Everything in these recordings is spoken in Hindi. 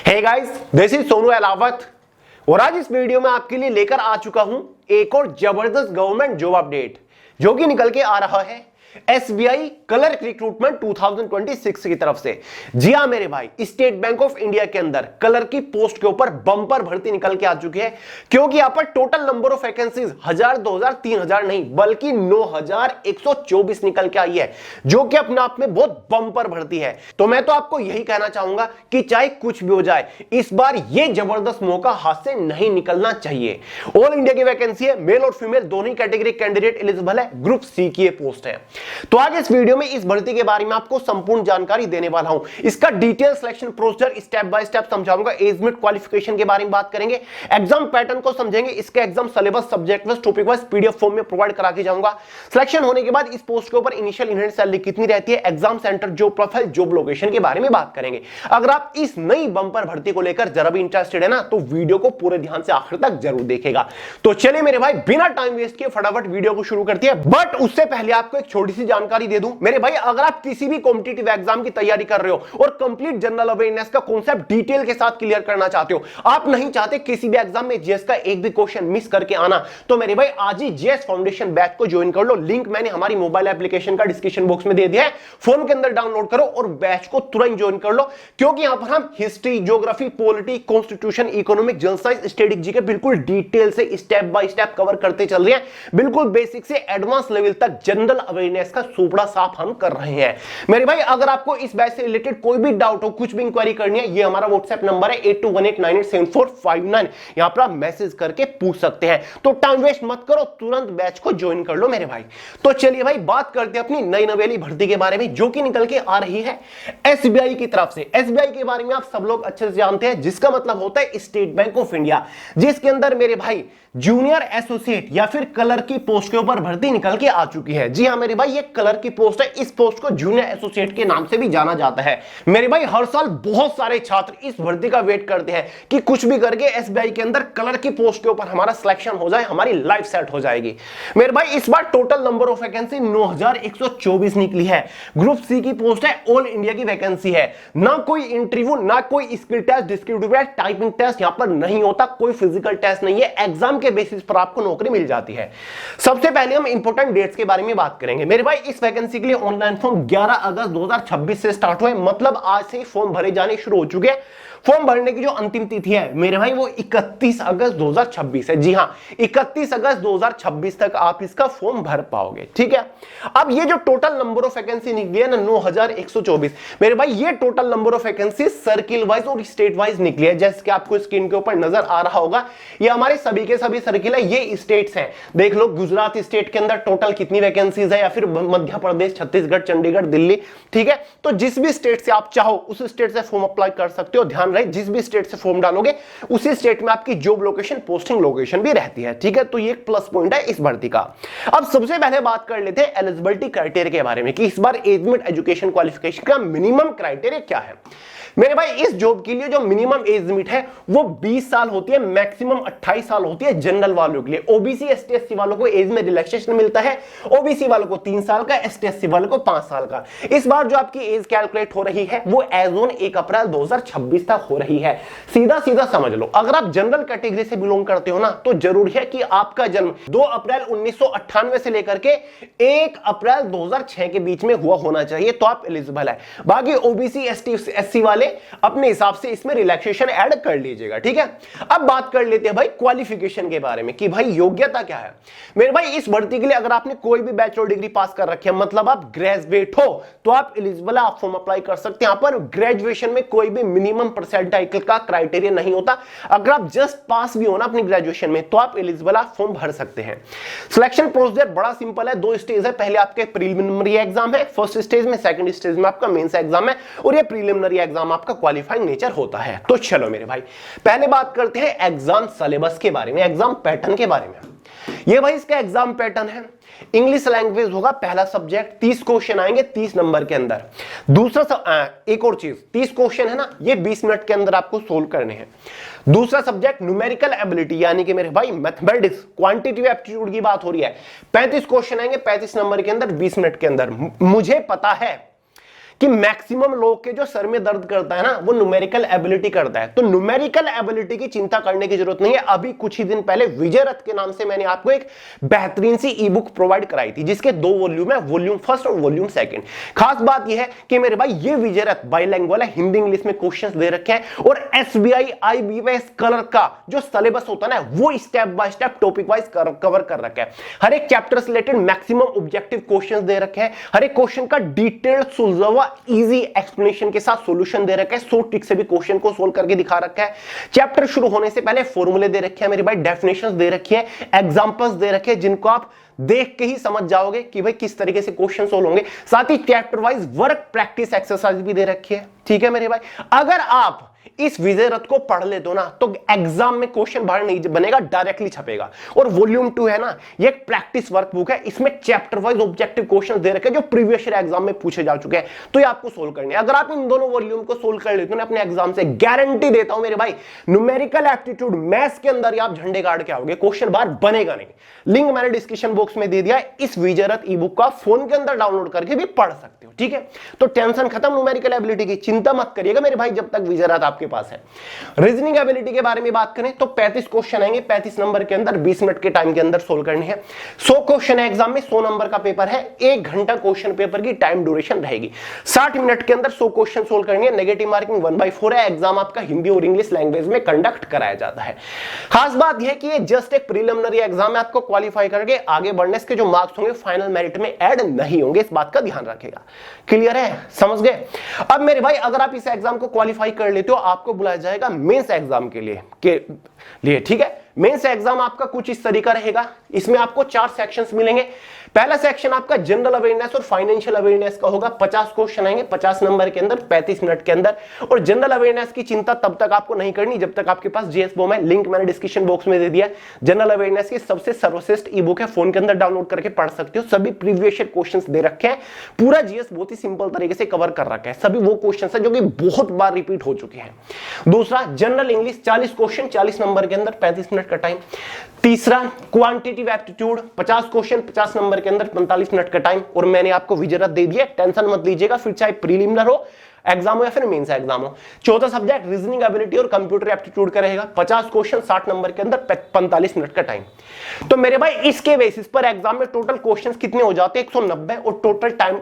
Hey guys, this is Sonu Alawat और आज इस वीडियो में आपके लिए लेकर आ चुका हूं एक और जबरदस्त गवर्नमेंट जॉब अपडेट जो कि निकल के आ रहा है एसबीआई क्लर्क रिक्रूटमेंट 2026 की तरफ से। जी हां मेरे भाई, स्टेट बैंक ऑफ इंडिया के अंदर क्लर्क की पोस्ट के ऊपर बम्पर भर्ती निकल के आ चुकी है, क्योंकि यहां पर टोटल नंबर ऑफ वैकेंसीज 1000, 2000, 3000 नहीं बल्कि 9124 निकल के आई है, जो कि अपने आप में बहुत बम्पर भर्ती है। तो मैं तो आपको यही कहना चाहूंगा कि चाहे कुछ भी हो जाए, इस बार यह जबरदस्त मौका हाथ से नहीं निकलना चाहिए। ऑल इंडिया की वैकेंसी है, मेल और फीमेल दोनों कैटेगरी कैंडिडेट एलिजिबल है, ग्रुप सी की पोस्ट है। तो आज इस वीडियो में इस भर्ती के बारे में आपको संपूर्ण जानकारी देने वाला हूं। इसका detail selection procedure step by step समझाऊंगा। एज लिमिट, क्वालिफिकेशन के बारे में बात करेंगे, एग्जाम पैटर्न को समझेंगे, इसके exam syllabus, subject wise, topic wise PDF form में प्रोवाइड करा के जाऊंगा। सिलेक्शन होने के बाद इस पोस्ट के ऊपर इनिशियल इनहेरिट सैलरी कितनी रहती है, exam centre, job profile, job location के बारे में बात करेंगे। अगर आप इस नई बंपर भर्ती को लेकर जरा भी इंटरेस्टेड है ना, तो वीडियो को पूरे ध्यान से आखिर तक जरूर देखेगा। तो चलिए मेरे भाई, बिना टाइम वेस्ट किए फटाफट वीडियो को शुरू करते हैं। बट उससे पहले आपको एक छोटी सी जानकारी दे दूं मेरे भाई, अगर आप किसी भी कॉम्पिटिटिव एग्जाम की तैयारी कर रहे हो और कंप्लीट जनरल अवेयरनेस का कॉन्सेप्ट डिटेल के साथ क्लियर करना चाहते हो, आप नहीं चाहते किसी भी एग्जाम में जीएस का एक भी क्वेश्चन मिस करके आना, तो मेरे भाई आज ही जीएस फाउंडेशन बैच को ज्वाइन कर लो। लिंक मैंने हमारी मोबाइल एप्लीकेशन का डिस्क्रिप्शन बॉक्स में दे दिया है, फोन के अंदर डाउनलोड करो और बैच को तुरंत ज्वाइन कर लो, क्योंकि यहां पर हम history, geography, polity, constitution, economic, general science, static GK बिल्कुल डिटेल से स्टेप बाय स्टेप कवर करते चल रहे हैं। बिल्कुल बेसिक से एडवांस लेवल तक जनरल अवेयरनेस का सुपड़ा साफ हम कर रहे हैं मेरे भाई। अगर आपको इस बैच से रिलेटेड कोई भी डाउट हो, कुछ भी इंक्वायरी करनी है, ये हमारा व्हाट्सएप नंबर है 8218987459, यहां पर आप मैसेज करके पूछ सकते हैं। तो टाइम वेस्ट मत करो, तुरंत बैच को ज्वाइन कर लो मेरे भाई। तो चलिए भाई, बात करते हैं अपनी नई नवेली भर्ती के बारे में जो कि निकल के आ रही है एसबीआई की तरफ से। एसबीआई के बारे में आप सब लोग अच्छे से जानते हैं, जिसका मतलब होता है स्टेट बैंक ऑफ इंडिया, जिसके अंदर मेरे भाई जूनियर एसोसिएट या फिर क्लर्क की पोस्ट के ऊपर भर्ती निकल के आ चुकी है। जी हां मेरे भाई, ये क्लर्क की पोस्ट है, इस पोस्ट को जूनियर एसोसिएट के नाम से भी जाना जाता है। मेरे भाई हर साल बहुत सारे छात्र इस भर्ती का वेट करते हैं कि कुछ भी करके एसबीआई के अंदर क्लर्क की पोस्ट के ऊपर हमारा सिलेक्शन हो जाए, हमारी लाइफ सेट हो जाएगी। मेरे भाई इस बार टोटल नंबर ऑफ वैकेंसी 9124 निकली है। ग्रुप सी की पोस्ट है, ऑल इंडिया की वैकेंसी है। ना कोई इंटरव्यू, ना कोई skill test, descriptive test, typing test यहां पर नहीं होता, कोई फिजिकल टेस्ट नहीं है, एग्जाम के बेसिस पर आपको नौकरी मिल जाती है। सबसे पहले हम इंपॉर्टेंट डेट्स के बारे में बात करेंगे मेरे भाई। इस वैकेंसी के लिए ऑनलाइन फॉर्म 11 अगस्त 2026 से स्टार्ट हुए, मतलब आज से ही फॉर्म भरे जाने शुरू हो चुके हैं। फॉर्म भरने की जो अंतिम तिथि है मेरे भाई वो 31 अगस्त 2026 है। जी हां, 31 अगस्त 2026 तक आप इसका फॉर्म भर पाओगे, ठीक है। अब ये जो टोटल नंबर ऑफ वैकेंसी निकली है ना 9124, मेरे भाई ये total number of vacancy circle wise और स्टेट वाइज निकली है, जैसे कि आपको स्क्रीन के ऊपर नजर आ रहा होगा। ये हमारे सभी के सभी सर्किल है, ये स्टेट्स हैं। देख लो गुजरात स्टेट के अंदर टोटल कितनी वैकेंसीज है, या फिर मध्य प्रदेश, छत्तीसगढ़, चंडीगढ़, दिल्ली, ठीक है। तो जिस भी स्टेट से आप चाहो उस स्टेट से फॉर्म अप्लाई कर सकते हो। ध्यान रहे, जिस भी स्टेट से फॉर्म डालोगे उसी स्टेट में आपकी जॉब लोकेशन, पोस्टिंग लोकेशन भी रहती है, ठीक है। तो ये एक प्लस पॉइंट है इस भर्ती का। अब सबसे पहले बात कर लेते हैं एलिजिबिलिटी क्राइटेरिया के बारे में कि इस बार एज लिमिट, एजुकेशन क्वालिफिकेशन का मिनिमम क्राइटेरिया क्या है। मेरे भाई इस जॉब के लिए जो मिनिमम एज लिमिट है वो 20 साल होती है, मैक्सिमम 28 साल होती है जनरल वालों के लिए। ओबीसी, एसटी, एससी वालों को एज में रिलैक्सेशन मिलता है, ओबीसी वालों को 3 साल का, एसटी, एससी वालों को 5 साल का। इस बार जो आपकी एज कैलकुलेट हो रही है वो एज ऑन 1 अप्रैल 2026 तक हो रही है। सीधा सीधा समझ लो, अगर आप जनरल कैटेगरी से बिलोंग करते हो ना, तो जरूरी है कि आपका जन्म 2 अप्रैल 1998 से लेकर के 1 अप्रैल 2006 के बीच में हुआ होना चाहिए, तो आप एलिजिबल है। बाकी ओबीसी, एसटी, एससी वाले अपने हिसाब से इसमें रिलैक्सेशन ऐड कर लीजिएगा, ठीक है। अब बात कर लेते हैं भाई क्वालिफिकेशन के बारे में कि भाई योग्यता क्या है। मेरे भाई इस भर्ती के लिए अगर आपने कोई भी बैचलर डिग्री पास कर रखी है, मतलब आप ग्रेजुएट हो, तो आप एलिजिबल है, आप फॉर्म अप्लाई कर सकते हैं। यहां पर ग्रेजुएशन में कोई भी मिनिमम परसेंटाइल का क्राइटेरिया नहीं होता। अगर आप जस्ट पास भी हो ना अपनी ग्रेजुएशन में, तो आप एलिजिबल, आप फॉर्म भर सकते हैं। सिलेक्शन प्रोसीजर बड़ा सिंपल है, 2 स्टेज है। पहले आपके प्रीलिमिनरी एग्जाम है फर्स्ट स्टेज में, सेकंड स्टेज में आपका मेंस एग्जाम है, और ये प्रीलिमिनरी एग्जाम आपका क्वालिफाइंग नेचर होता है। तो चलो मेरे भाई पहले बात करते हैं एग्जाम सिलेबस के बारे में, एग्जाम पैटर्न के बारे में। ये भाई इसका एग्जाम पैटर्न है, इंग्लिश लैंग्वेज होगा पहला सब्जेक्ट, 30 क्वेश्चन आएंगे 30 नंबर के अंदर। दूसरा एक और चीज, 30 क्वेश्चन है ना, ये 20 मिनट के अंदर आपको सोल्व करने हैं। दूसरा सब्जेक्ट न्यूमेरिकल एबिलिटी, यानी कि मेरे भाई मैथमेटिक्स, क्वांटिटेटिव एप्टीट्यूड की बात हो रही है। 35 क्वेश्चन आएंगे 35 नंबर के अंदर 20 मिनट के अंदर। मुझे पता है कि मैक्सिमम लोग के जो सर में दर्द करता है ना वो न्यूमेरिकल एबिलिटी करता है। तो न्यूमेरिकल एबिलिटी की चिंता करने की जरूरत नहीं है। अभी कुछ ही दिन पहले विजय रथ के नाम से मैंने आपको एक बेहतरीन सी ई बुक प्रोवाइड कराई थी, जिसके 2 वॉल्यूम है, वॉल्यूम फर्स्ट और वॉल्यूम सेकंड। खास बात यह है कि मेरे भाई ये विजय रथ बाइलैंग्वेज है, हिंदी इंग्लिश में क्वेश्चंस दे रखे हैं और एसबीआई आईबीपीएस कलर का जो सिलेबस होता है ना वो step by step topic wise cover कर रखा है। हर एक चैप्टर से रिलेटेड मैक्सिमम ऑब्जेक्टिव क्वेश्चंस दे रखे हैं, हर एक क्वेश्चन का डिटेल्ड सुलझा हुआ इजी एक्सप्लेनेशन के साथ सॉल्यूशन दे रखा है, 100 ट्रिक से भी क्वेश्चन को सोल्व करके दिखा रखा है। चैप्टर शुरू होने से पहले फॉर्मूले दे रखे हैं मेरे भाई, डेफिनेशंस दे रखी है, एग्जांपल्स दे रखे हैं जिनको आप देख के ही समझ जाओगे कि भाई किस तरीके से क्वेश्चन सोल्व होंगे। साथ ही chapter wise work practice exercise भी दे रखी है। ठीक है मेरे भाई, अगर आप इस विजय रथ को पढ़ लेते हो ना तो एग्जाम में क्वेश्चन बाहर नहीं बनेगा, डायरेक्टली छपेगा। और वॉल्यूम 2 है ना, ये एक प्रैक्टिस वर्कबुक है, इसमें चैप्टर वाइज ऑब्जेक्टिव क्वेश्चंस दे रखे हैं जो प्रीवियस ईयर एग्जाम में पूछे जा चुके हैं, तो ये आपको सोल्व करने हैं। अगर आप इन दोनों वॉल्यूम को सोल्व कर लेते हो ना अपने एग्जाम से, गारंटी देता हूं मेरे भाई, न्यूमेरिकल एप्टीट्यूड मैथ्स के अंदर आप झंडे गाड़ के आओगे, क्वेश्चन बाहर बनेगा नहीं। लिंक मैंने डिस्क्रिप्शन बॉक्स में दे दिया है, इस विजय रथ ई बुक को आप फोन के अंदर डाउनलोड करके भी पढ़ सकते हो। ठीक है, तो टेंशन खत्म न्यूमेरिकल एबिलिटी की, चिंता मत करिएगा मेरे भाई जब तक विजय रथ आपके पास है। रीजनिंग एबिलिटी के बारे में बात करें तो 35 क्वेश्चन आएंगे, 35 नंबर के अंदर 20 मिनट के टाइम के अंदर सोल्व करने हैं। 100 क्वेश्चन है एग्जाम में, 100 नंबर का पेपर है, 1 घंटा क्वेश्चन पेपर की टाइम ड्यूरेशन रहेगी। 60 मिनट के अंदर 100 क्वेश्चन सोल्व करनी है। नेगेटिव मार्किंग 1/4 है। एग्जाम आपका हिंदी और इंग्लिश लैंग्वेज में कंडक्ट कराया जाता है। खास बात यह कि ये जस्ट एक प्रीलिमिनरी एग्जाम है, आपको क्वालिफाई करके आगे बढ़ने के जो मार्क्स होंगे फाइनल मेरिट में ऐड नहीं होंगे, इस बात का ध्यान रखेगा। क्लियर है, समझ गए? अब मेरे भाई अगर आप इस एग्जाम को क्वालिफाई कर लेते हो, आपको बुलाया जाएगा मेंस एग्जाम के लिए। ठीक है, मेंस एग्जाम आपका कुछ इस तरीका रहेगा। इसमें आपको 4 सेक्शंस मिलेंगे। पहला सेक्शन आपका जनरल अवेयरनेस और फाइनेंशियल अवेयरनेस का होगा। 50 क्वेश्चन आएंगे 50 नंबर के अंदर 35 मिनट के अंदर। और जनरल अवेयरनेस की चिंता तब तक आपको नहीं करनी जब तक आपके पास जीएस बॉम है। लिंक मैंने डिस्क्रिप्शन बॉक्स में दे दिया। जनरल अवेयरनेस की सबसे सर्वश्रेष्ठ ई बुक है, फोन के अंदर डाउनलोड करके पढ़ सकते हो। सभी प्रीवियस ईयर क्वेश्चंस दे रखे हैं, पूरा जीएस बहुत ही सिंपल तरीके से कवर कर रखा है। सभी वो क्वेश्चंस है जो कि बहुत बार रिपीट हो चुके हैं। दूसरा जनरल इंग्लिश 40 क्वेश्चन 40 नंबर के अंदर 35 मिनट का टाइम। तीसरा क्वांटिटेटिव एप्टीट्यूड 50 क्वेश्चन 50 नंबर के अंदर 45 मिनट का टाइम। और मैंने आपको विजय रथ दे दिया, टेंशन मत लीजिएगा, फिर चाहे प्रीलिमिनर हो एग्जाम हो या फिर मेंस एग्जाम हो। चौथा सब्जेक्ट रीजनिंग एबिलिटी और कंप्यूटर एप्टीट्यूड का रहेगा। 50 क्वेश्चन 60 नंबर के अंदर 45 मिनट का टाइम। तो मेरे भाई इसके बेसिस पर एग्जाम में टोटल क्वेश्चंस कितने हो जाते हैं 190 और टोटल टाइम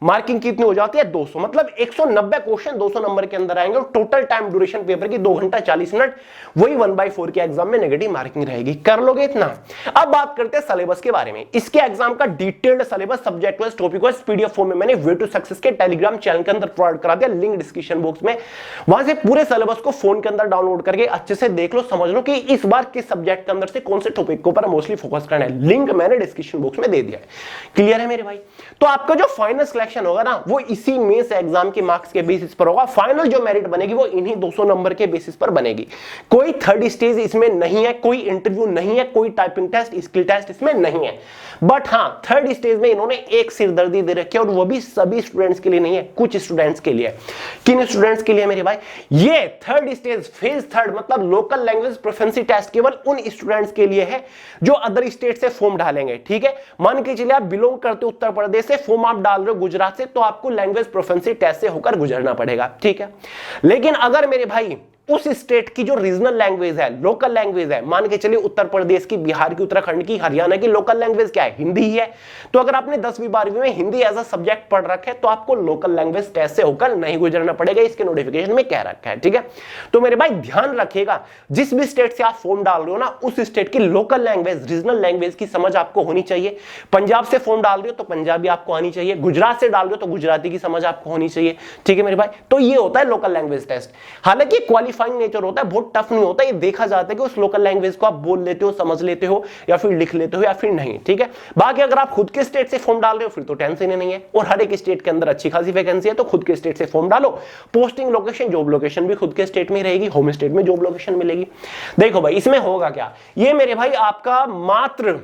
मार्किंग कितनी हो जाती है 200। मतलब 190 क्वेश्चन 200 नंबर के अंदर आएंगे और टोटल टाइम ड्यूरेशन पेपर की 2 घंटा 40 मिनट। वही 1/4 के एग्जाम में नेगेटिव मार्किंग रहेगी। कर लोगे इतना? अब बात करते हैं सिलेबस के बारे में। इसके एग्जाम का detailed syllabus subject wise topic wise PDF form में मैंने वे टू सक्सेस के टेलीग्राम चैनल के अंदर प्रोवाइड करा दिया, लिंक डिस्क्रिप्शन बॉक्स में। वहां से पूरे सिलेबस को फोन के अंदर डाउनलोड करके अच्छे से देख लो, समझ लो कि इस बार किस सब्जेक्ट के अंदर से कौन से टॉपिक के ऊपर मोस्टली फोकस करना है। लिंक मैंने डिस्क्रिप्शन बॉक्स में दे दिया है। क्लियर है मेरे भाई? तो आपका जो फाइनल सिलेक्शन होगा ना वो इसी मेंस एग्जाम के मार्क्स के बेसिस पर होगा। फाइनल जो मेरिट बनेगी वो इन्हीं 200 नंबर के बेसिस पर बनेगी। कोई थर्ड स्टेज इसमें नहीं है, कोई इंटरव्यू नहीं है, कोई टाइपिंग टेस्ट स्किल टेस्ट इसमें नहीं है। बट हां थर्ड स्टेज में इन्होंने एक सिरदर्दी दे रखी है और वो भी सभी स्टूडेंट्स के लिए नहीं है, कुछ स्टूडेंट्स के लिए। किन स्टूडेंट्स के लिए मेरे भाई? ये थर्ड स्टेज फेज थर्ड मतलब लोकल लैंग्वेज प्रोफिशिएंसी टेस्ट केवल उन स्टूडेंट्स के लिए है जो अदर स्टेट से फॉर्म डालेंगे। ठीक है, मान के चलिए आप बिलोंग करते हो उत्तर प्रदेश से, फॉर्म आप डाल रहे हो गुजरात से, तो आपको लैंग्वेज प्रोफिशिएंसी टेस्ट से होकर गुजरना पड़ेगा। ठीक है, लेकिन अगर मेरे भाई उस स्टेट की जो रीजनल लैंग्वेज है, लोकल लैंग्वेज है, मान के चलिए उत्तर प्रदेश की, बिहार की, उत्तराखंड की, हरियाणा की लोकल लैंग्वेज क्या है? हिंदी ही है। तो अगर आपने 10वीं 12वीं में हिंदी एज अ सब्जेक्ट पढ़ रखा है तो आपको लोकल लैंग्वेज टेस्ट से होकर नहीं गुजरना पड़ेगा, इसके नोटिफिकेशन में कह रखा है। ठीक है, तो मेरे भाई ध्यान रखिएगा, जिस भी स्टेट से आप फॉर्म डाल रहे हो ना उस स्टेट की लोकल लैंग्वेज रीजनल लैंग्वेज की समझ आपको होनी चाहिए। पंजाब से फॉर्म डाल रहे हो तो पंजाबी आपको आनी चाहिए, गुजरात से डाल रहे हो तो गुजराती की समझ आपको होनी चाहिए। ठीक है मेरे भाई, तो ये होता है लोकल लैंग्वेज टेस्ट। हालांकि क्वालिफाइंग नेचर होता है, बहुत टफ नहीं होता, ये देखा जाता है कि उस लोकल लैंग्वेज को आप बोल लेते हो, समझ लेते हो या फिर लिख लेते हो या फिर नहीं। ठीक है, बाकी अगर आप खुद के स्टेट से फॉर्म डाल रहे हो फिर तो टेंशन ही नहीं है, और हर एक स्टेट के अंदर अच्छी खासी वैकेंसी है तो खुद के स्टेट से फॉर्म डालो। पोस्टिंग लोकेशन जॉब लोकेशन भी खुद के स्टेट में रहेगी, होम स्टेट में जॉब लोकेशन मिलेगी। देखो भाई इसमें होगा क्या, ये मेरे भाई आपका मात्र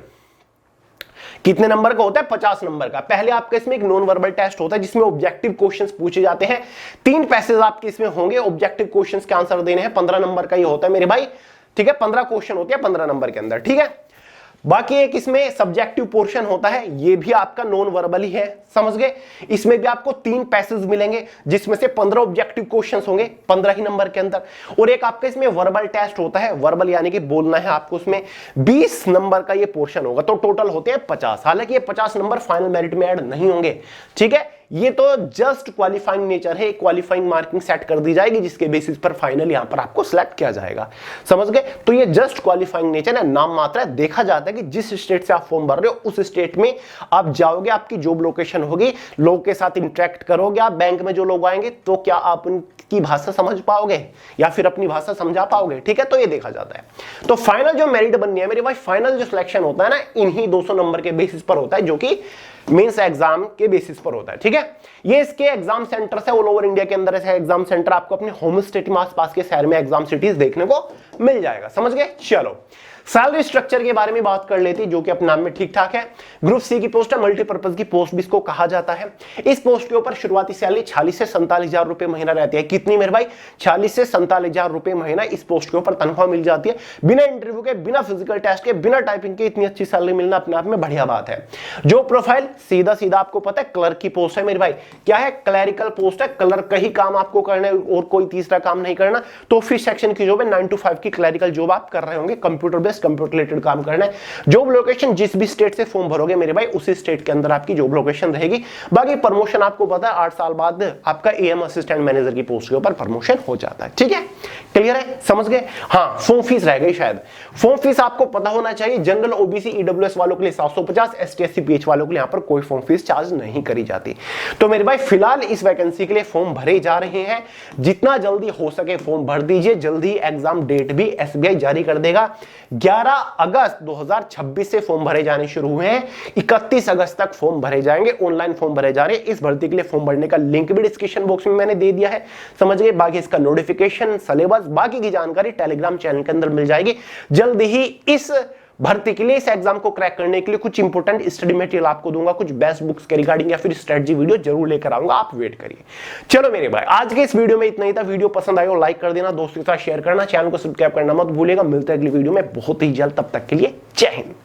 कितने नंबर का होता है? 50 नंबर का। पहले आपका इसमें एक नॉन वर्बल टेस्ट होता है जिसमें ऑब्जेक्टिव क्वेश्चंस पूछे जाते हैं। 3 पैसेज आपके इसमें होंगे, ऑब्जेक्टिव क्वेश्चंस के आंसर देने हैं। 15 नंबर का ये होता है मेरे भाई। ठीक है, 15 क्वेश्चन होते हैं 15 नंबर के अंदर। ठीक है, बाकी एक इसमें सब्जेक्टिव पोर्शन होता है, ये भी आपका नॉन वर्बल ही है, समझ गए। इसमें भी आपको 3 पैसेज मिलेंगे जिसमें से 15 ऑब्जेक्टिव क्वेश्चंस होंगे 15 ही नंबर के अंदर, और एक आपका इसमें वर्बल टेस्ट होता है, वर्बल यानी कि बोलना है आपको, उसमें 20 नंबर का ये पोर्शन होगा, तो टोटल होते हैं 50। हालांकि ये 50 नंबर फाइनल मेरिट में ऐड नहीं होंगे, ठीक है। ये तो जस्ट क्वालिफाइंग नेचर है, क्वालिफाइंग मार्किंग सेट कर दी जाएगी जिसके बेसिस पर फाइनल यहां पर आपको सिलेक्ट किया जाएगा, समझ गए। तो ये जस्ट क्वालिफाइंग नेचर है, नाम मात्र है। देखा जाता है कि जिस स्टेट से आप फॉर्म भर रहे हो उस स्टेट में आप जाओगे, आपकी जॉब लोकेशन होगी, लोगों के साथ इंटरेक्ट करोगे आप, बैंक में जो लोग आएंगे तो क्या आप उनकी भाषा समझ पाओगे या फिर अपनी भाषा समझा पाओगे, ठीक है। तो ये देखा जाता है। तो फाइनल जो मेरिट बननी है मेरे भाई, फाइनल जो सिलेक्शन होता है ना, इन्हीं 200 नंबर के बेसिस पर होता है, जो कि मेंस एग्जाम के बेसिस पर होता है, ठीक है। ये इसके एग्जाम सेंटर है ऑल ओवर इंडिया के अंदर, ऐसे एग्जाम सेंटर आपको अपने होम स्टेट में आसपास के शहर में एग्जाम सिटीज देखने को मिल जाएगा, समझ गए। चलो सैलरी स्ट्रक्चर के बारे में बात कर लेते हैं, जो कि अपने नाम में ठीक ठाक है। ग्रुप सी की पोस्ट है, मल्टीपर्पज की पोस्ट भी इसको कहा जाता है। इस पोस्ट के ऊपर शुरुआती सैलरी 46 से 47,000 रुपए महीना रहती है। कितनी मेरे भाई? 46 से 47,000 रुपए महीना इस पोस्ट के ऊपर तनख्वाह मिल जाती है, बिना इंटरव्यू के, बिना फिजिकल टेस्ट के, बिना टाइपिंग के। इतनी अच्छी सैलरी मिलना अपने आप में बढ़िया बात है। जो प्रोफाइल सीधा सीधा आपको पता है, क्लर्क की पोस्ट है मेरे भाई। क्या है? क्लरिकल पोस्ट है, क्लर्क का ही काम आपको करना है और कोई तीसरा काम नहीं करना। तो ऑफिस सेक्शन की जॉब है, 9 to 5 की क्लरिकल जॉब आप कर रहे होंगे, कंप्यूटर बेस्ड, कंप्यूटर रिलेटेड काम करना है। जॉब लोकेशन जिस भी स्टेट से फॉर्म भरोगे मेरे भाई, उसी स्टेट के अंदर आपकी जॉब लोकेशन रहेगी। बाकी प्रमोशन आपको पता है 8 साल बाद आपका एएम असिस्टेंट मैनेजर की पोस्ट के ऊपर प्रमोशन हो जाता है, ठीक है। क्लियर है, समझ गए। हाँ, फॉर्म फीस रह गई शायद। फॉर्म फीस आपको पता होना चाहिए, जनरल, ओबीसी, ईडब्ल्यूएस वालों के लिए 750, एसटी एससी पीएच वालों के लिए यहां पर कोई फॉर्म फीस चार्ज नहीं करी जाती। तो मेरे भाई फिलहाल इस वैकेंसी के लिए फॉर्म भरे जा रहे हैं, जितना जल्दी हो सके फॉर्म भर दीजिए। जल्दी एग्जाम डेट भी एसबीआई जारी कर देगा। 11 अगस्त 2026 से फॉर्म भरे जाने शुरू हुए हैं, 31 अगस्त तक फॉर्म भरे जाएंगे। ऑनलाइन फॉर्म भरे जा रहे हैं। इस भर्ती के लिए फॉर्म भरने का लिंक भी डिस्क्रिप्शन बॉक्स में मैंने दे दिया है, समझ गए। बाकी इसका नोटिफिकेशन, सिलेबस, बाकी की जानकारी टेलीग्राम चैनल के अंदर मिल जाएगी। जल्द ही इस भर्ती के लिए, इस एग्जाम को क्रैक करने के लिए कुछ इंपोर्टेंट स्टडी मटेरियल आपको दूंगा, कुछ बेस्ट बुक्स के रिगार्डिंग या फिर स्ट्रेटजी वीडियो जरूर लेकर आऊंगा, आप वेट करिए। चलो मेरे भाई, आज के इस वीडियो में इतना ही था। वीडियो पसंद आए हो लाइक कर देना, दोस्तों के साथ शेयर करना, चैनल को सब्सक्राइब करना मत भूलिएगा। मिलते हैं अगली वीडियो में बहुत ही जल्द, तब तक के लिए जय हिंद।